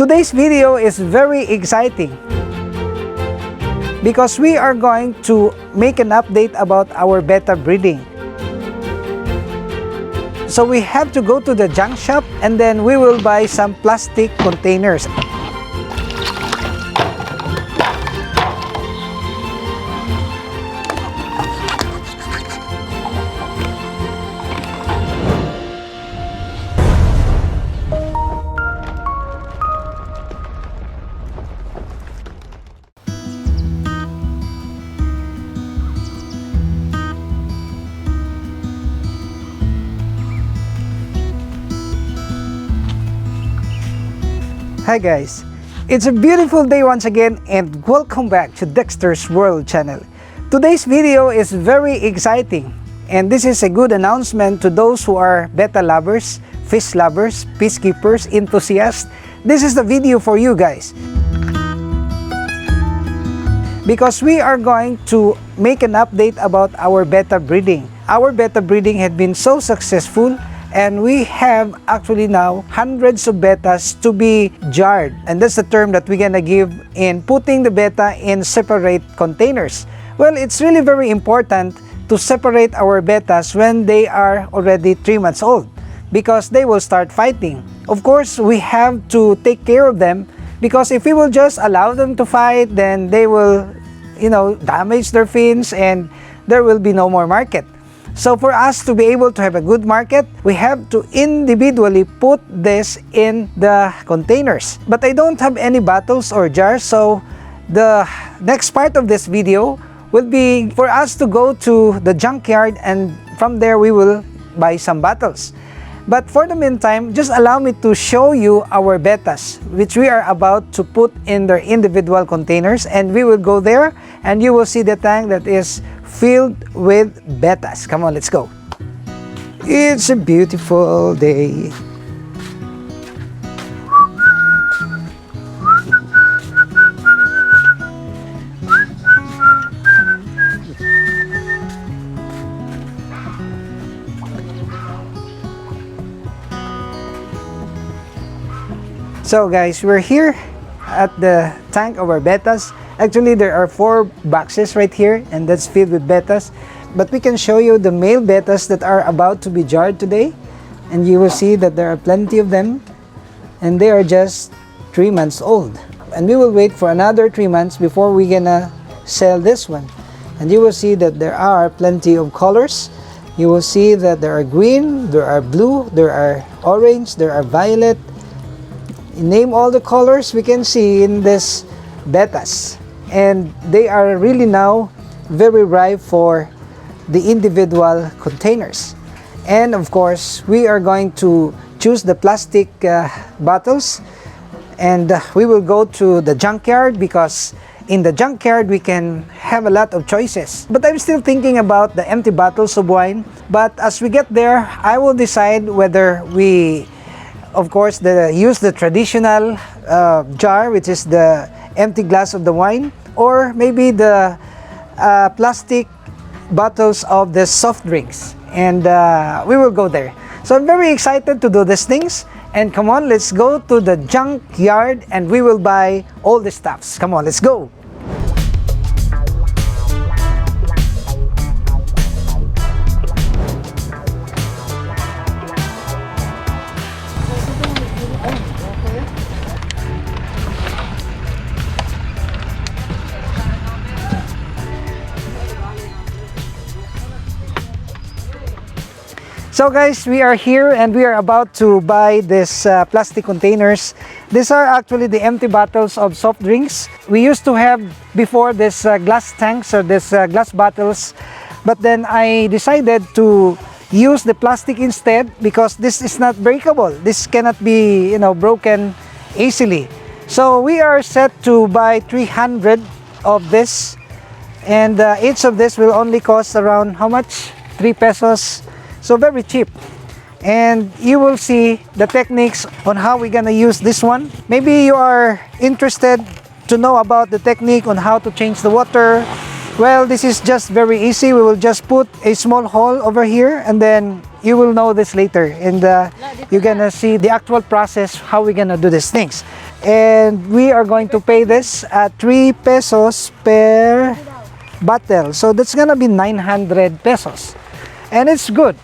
Today's video is very exciting because we are going to make an update about our Betta breeding. So we have to go to the junk shop and then we will buy some plastic containers. Hi guys, it's a beautiful day once again and welcome back to Dexter's World channel. Today's video is very exciting and this is a good announcement to those who are Betta lovers, fish lovers, peacekeepers, enthusiasts. This is the video for you guys. Because we are going to make an update about our Betta breeding. Our Betta breeding had been so successful and we have actually now hundreds of bettas to be jarred, and that's the term that we're gonna give in putting the betta in separate containers. Well, it's really very important to separate our bettas when they are already 3 months old because they will start fighting. Of course, we have to take care of them because if we will just allow them to fight, then they will, damage their fins and there will be no more market. So for us to be able to have a good market, we have to individually put this in the containers. But I don't have any bottles or jars, so the next part of this video will be for us to go to the junkyard and from there we will buy some bottles. But for the meantime, just allow me to show you our bettas, which we are about to put in their individual containers, and we will go there and you will see the tank that is filled with bettas. Come on, let's go. It's a beautiful day. So guys, we're here at the tank of our bettas. Actually, there are 4 boxes right here and that's filled with bettas. But we can show you the male bettas that are about to be jarred today. And you will see that there are plenty of them. And they are just 3 months old. And we will wait for another 3 months before we're gonna sell this one. And you will see that there are plenty of colors. You will see that there are green, there are blue, there are orange, there are violet. Name all the colors we can see in this bettas, and they are really now very ripe for the individual containers. And of course we are going to choose the plastic bottles, and we will go to the junkyard because in the junkyard we can have a lot of choices. But I'm still thinking about the empty bottles of wine, but as we get there I will decide whether we of course use the traditional jar, which is the empty glass of the wine, or maybe the plastic bottles of the soft drinks, and we will go there. So I'm very excited to do these things, and come on, let's go to the junkyard and we will buy all the stuffs. Come on, let's go. So guys, we are here and we are about to buy this plastic containers. These are actually the empty bottles of soft drinks. We used to have before this glass tanks or this glass bottles, but then I decided to use the plastic instead because this is not breakable. This cannot be, broken easily. So we are set to buy 300 of this, and each of this will only cost around how much? 3 pesos. So very cheap. And you will see the techniques on how we're gonna use this one. Maybe you are interested to know about the technique on how to change the water. Well, this is just very easy. We will just put a small hole over here and then you will know this later. And you're gonna see the actual process how we're gonna do these things. And we are going to pay this at 3 pesos per bottle. So that's gonna be 900 pesos. And it's good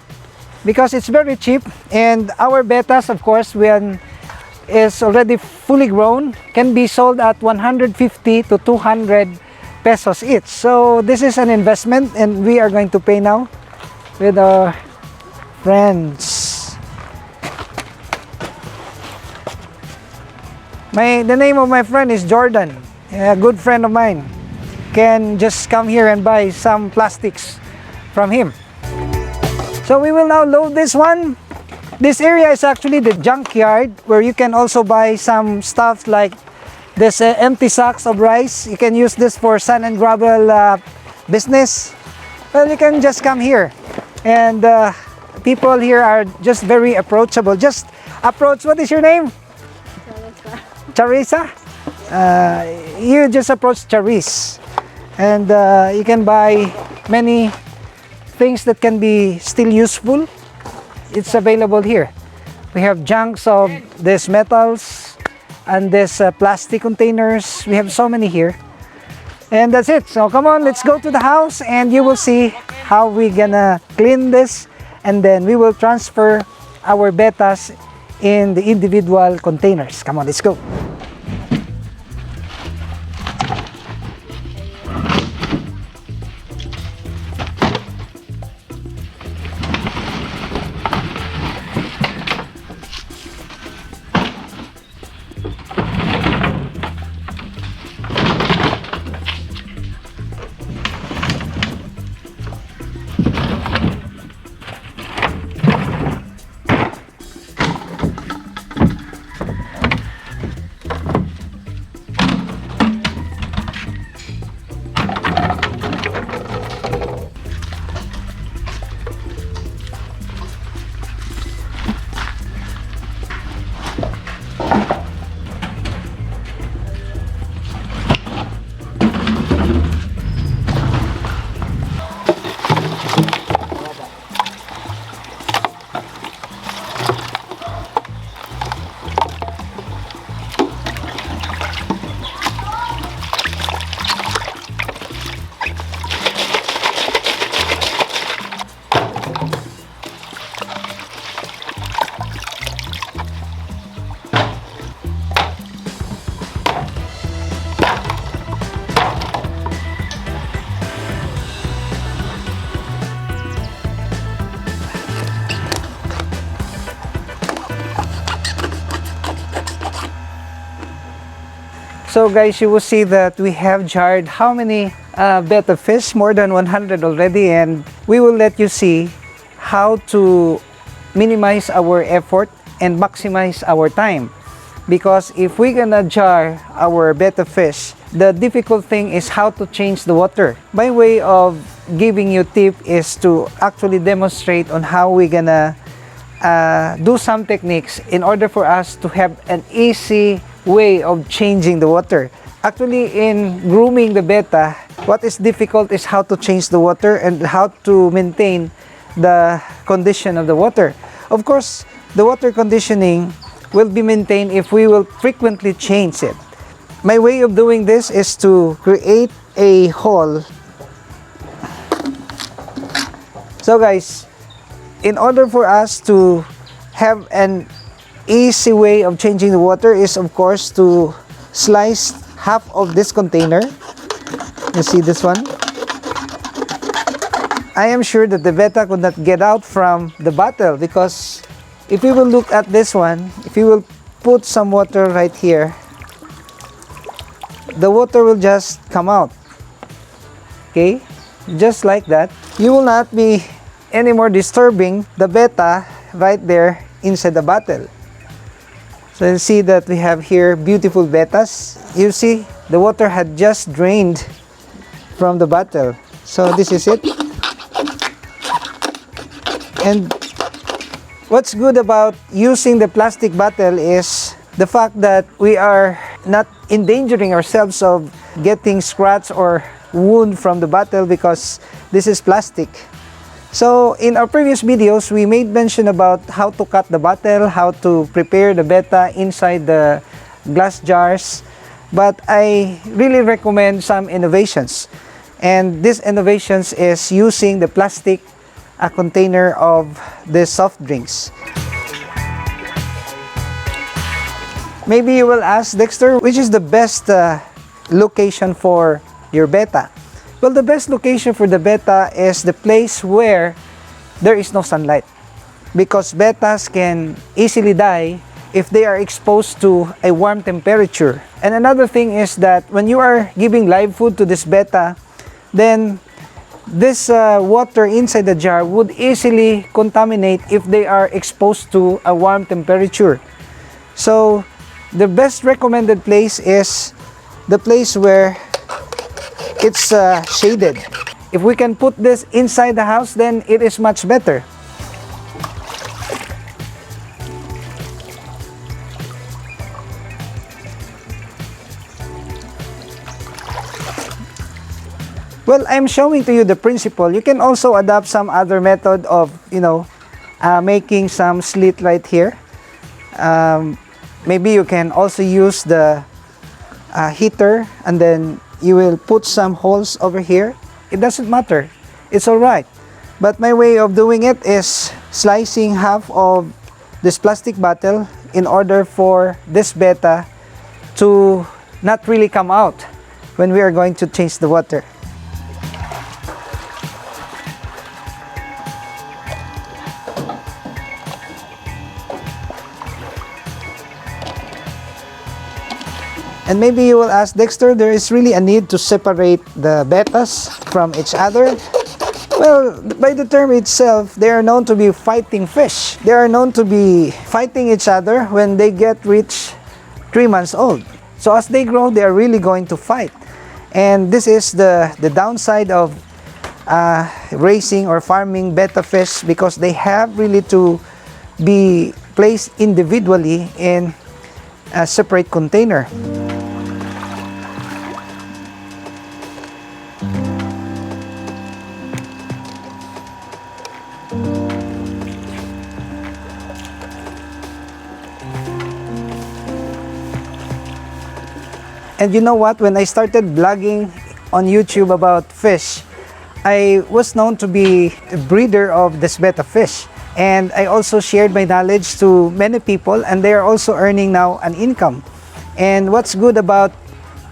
because it's very cheap. And our Bettas, of course, when is already fully grown, can be sold at 150 to 200 pesos each. So this is an investment, and we are going to pay now with our friends. The name of my friend is Jordan, a good friend of mine. Can just come here and buy some plastics from him. So we will now load this one. This area is actually the junkyard, where you can also buy some stuff like this empty sacks of rice. You can use this for sand and gravel business. Well, you can just come here, and people here are just very approachable. Just approach. What is your name? Charissa. You just approach Charis, and you can buy many things that can be still useful. It's available here. We have junks of these metals and these plastic containers. We have so many here, and that's it. So come on, let's go to the house, and you will see how we gonna clean this, and then we will transfer our Bettas in the individual containers. Come on, let's go. So guys, you will see that we have jarred how many Betta fish, more than 100 already, and we will let you see how to minimize our effort and maximize our time. Because if we're gonna jar our Betta fish, the difficult thing is how to change the water. My way of giving you tip is to actually demonstrate on how we're gonna do some techniques in order for us to have an easy way of changing the water. Actually, in grooming the Betta, what is difficult is how to change the water and how to maintain the condition of the water. Of course, the water conditioning will be maintained if we will frequently change it. My way of doing this is to create a hole. So guys, in order for us to have an easy way of changing the water is, of course, to slice half of this container. You see this one? I am sure that the Betta could not get out from the bottle, because if we will look at this one, if you will put some water right here, the water will just come out. Okay? Just like that. You will not be anymore disturbing the Betta right there inside the bottle. So you see that we have here beautiful Bettas. You see the water had just drained from the bottle. So this is it. And what's good about using the plastic bottle is the fact that we are not endangering ourselves of getting scratch or wound from the bottle, because this is plastic. So in our previous videos, we made mention about how to cut the bottle, how to prepare the Betta inside the glass jars, but I really recommend some innovations. And these innovations is using the plastic container of the soft drinks. Maybe you will ask, Dexter, which is the best location for your Betta? Well, the best location for the Betta is the place where there is no sunlight, because Bettas can easily die if they are exposed to a warm temperature. And another thing is that when you are giving live food to this Betta, then this water inside the jar would easily contaminate if they are exposed to a warm temperature. So the best recommended place is the place where it's shaded. If we can put this inside the house, then it is much better. Well, I'm showing to you the principle. You can also adopt some other method of, making some slit right here. Maybe you can also use the heater, and then you will put some holes over here. It doesn't matter. It's all right. But my way of doing it is slicing half of this plastic bottle in order for this Betta to not really come out when we are going to change the water. And maybe you will ask, Dexter, there is really a need to separate the Bettas from each other? Well, by the term itself, they are known to be fighting fish. They are known to be fighting each other when they get reach 3 months old. So as they grow, they are really going to fight. And this is the downside of raising or farming Betta fish, because they have really to be placed individually in a separate container. And you know what? When I started blogging on YouTube about fish, I was known to be a breeder of this Betta fish. And I also shared my knowledge to many people, and they are also earning now an income. And what's good about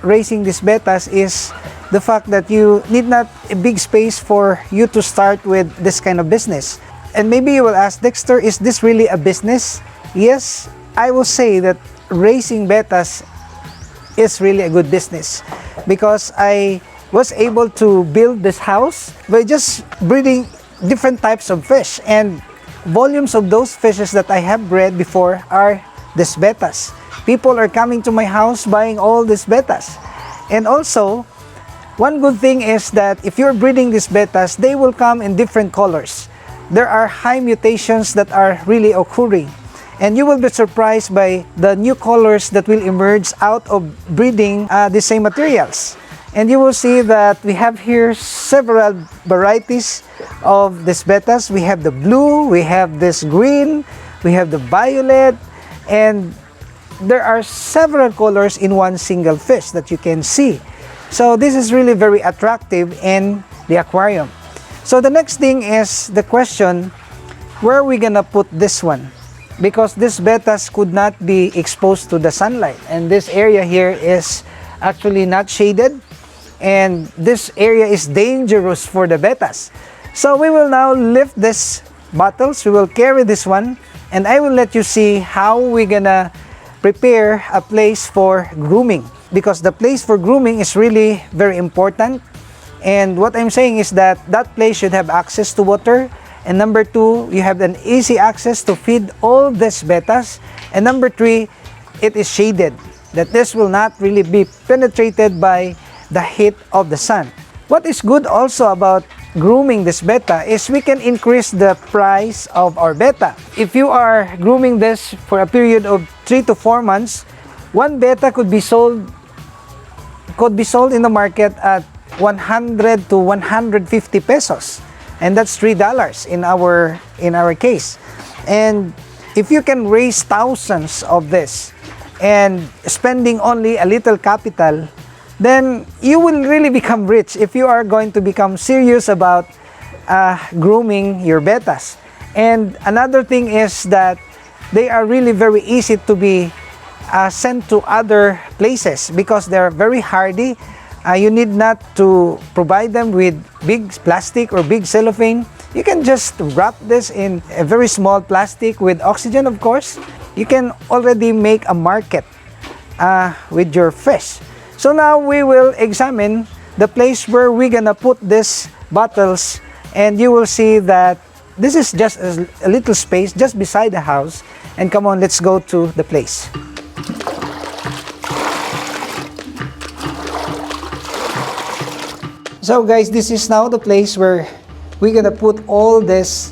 raising these Bettas is the fact that you need not a big space for you to start with this kind of business. And maybe you will ask, Dexter, is this really a business? Yes, I will say that raising Bettas is really a good business, because I was able to build this house by just breeding different types of fish, and volumes of those fishes that I have bred before are these Bettas. People are coming to my house buying all these Bettas. And also, one good thing is that if you're breeding these Bettas, they will come in different colors. There are high mutations that are really occurring. And you will be surprised by the new colors that will emerge out of breeding the same materials. And you will see that we have here several varieties of these Bettas. We have the blue, we have this green, we have the violet, and there are several colors in one single fish that you can see. So this is really very attractive in the aquarium. So the next thing is the question, where are we gonna put this one? Because these Bettas could not be exposed to the sunlight, and this area here is actually not shaded, and this area is dangerous for the Bettas. So we will now lift this bottles, we will carry this one, and I will let you see how we're gonna prepare a place for grooming, because the place for grooming is really very important. And what I'm saying is that that place should have access to water. And number 2, you have an easy access to feed all these Bettas. And number 3, it is shaded, that this will not really be penetrated by the heat of the sun. What is good also about grooming this Betta is we can increase the price of our Betta. If you are grooming this for a period of 3 to 4 months, one Betta could be sold in the market at 100 to 150 pesos. And that's $3 in our case. And if you can raise thousands of this, and spending only a little capital, then you will really become rich if you are going to become serious about grooming your bettas. And another thing is that they are really very easy to be sent to other places because they're very hardy. You need not to provide them with big plastic or big cellophane. You can just wrap this in a very small plastic with oxygen, of course. You can already make a market with your fish. So now we will examine the place where we're gonna put these bottles, and you will see that this is just a little space just beside the house. And come on, let's go to the place. So guys, this is now the place where we're gonna put all these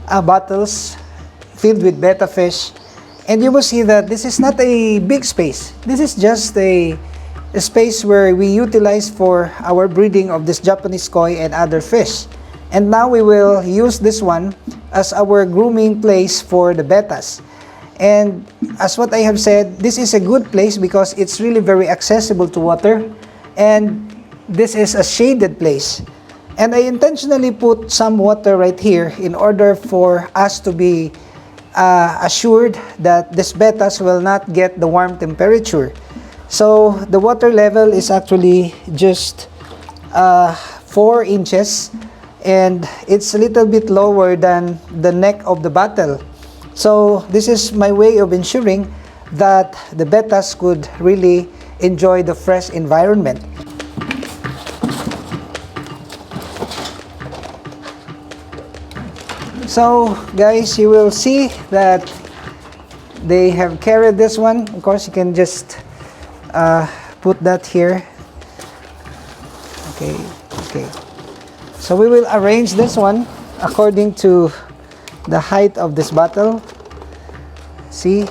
bottles filled with betta fish. And you will see that this is not a big space. This is just a space where we utilize for our breeding of this Japanese koi and other fish. And now we will use this one as our grooming place for the bettas. And as what I have said, this is a good place because it's really very accessible to water, and this is a shaded place. And I intentionally put some water right here in order for us to be assured that these bettas will not get the warm temperature. So the water level is actually just 4 inches, and it's a little bit lower than the neck of the bottle. So this is my way of ensuring that the bettas could really enjoy the fresh environment. So guys, you will see that they have carried this one. Of course, you can just put that here. Okay. So we will arrange this one according to the height of this bottle. See?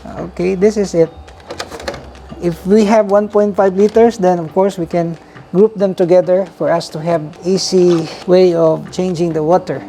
Okay, this is it. If we have 1.5 liters, then of course we can group them together for us to have easy way of changing the water.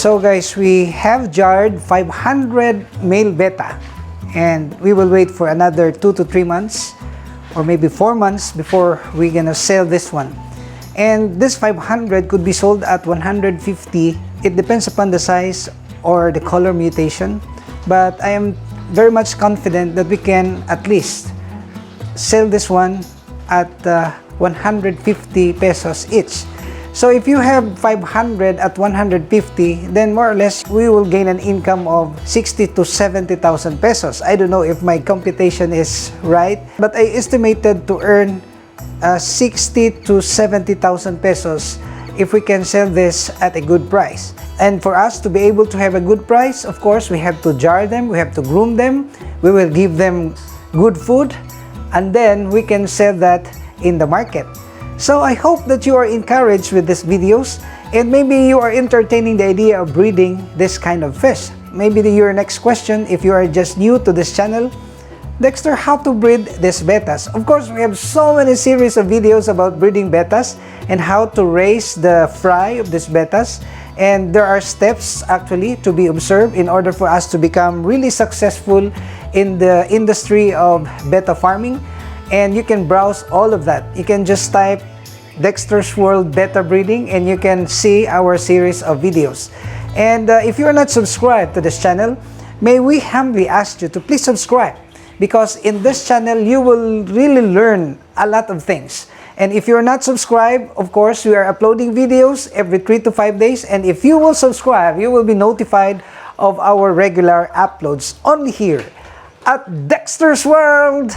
So guys, we have jarred 500 male betta, and we will wait for another 2 to 3 months or maybe 4 months before we're gonna sell this one. And this 500 could be sold at 150. It depends upon the size or the color mutation, but I am very much confident that we can at least sell this one at 150 pesos each. So if you have 500 at 150, then more or less we will gain an income of 60 to 70,000 pesos. I don't know if my computation is right, but I estimated to earn 60 to 70,000 pesos if we can sell this at a good price. And for us to be able to have a good price, of course, we have to jar them, we have to groom them, we will give them good food, and then we can sell that in the market. So I hope that you are encouraged with these videos, and maybe you are entertaining the idea of breeding this kind of fish. Maybe your next question, if you are just new to this channel, Dexter, how to breed these bettas? Of course, we have so many series of videos about breeding bettas and how to raise the fry of these bettas. And there are steps actually to be observed in order for us to become really successful in the industry of betta farming. And you can browse all of that. You can just type Dexter's World Betta Breeding and you can see our series of videos. And if you're not subscribed to this channel, may we humbly ask you to please subscribe, because in this channel you will really learn a lot of things. And if you're not subscribed, of course, we are uploading videos every 3 to 5 days. And if you will subscribe, you will be notified of our regular uploads only here at Dexter's World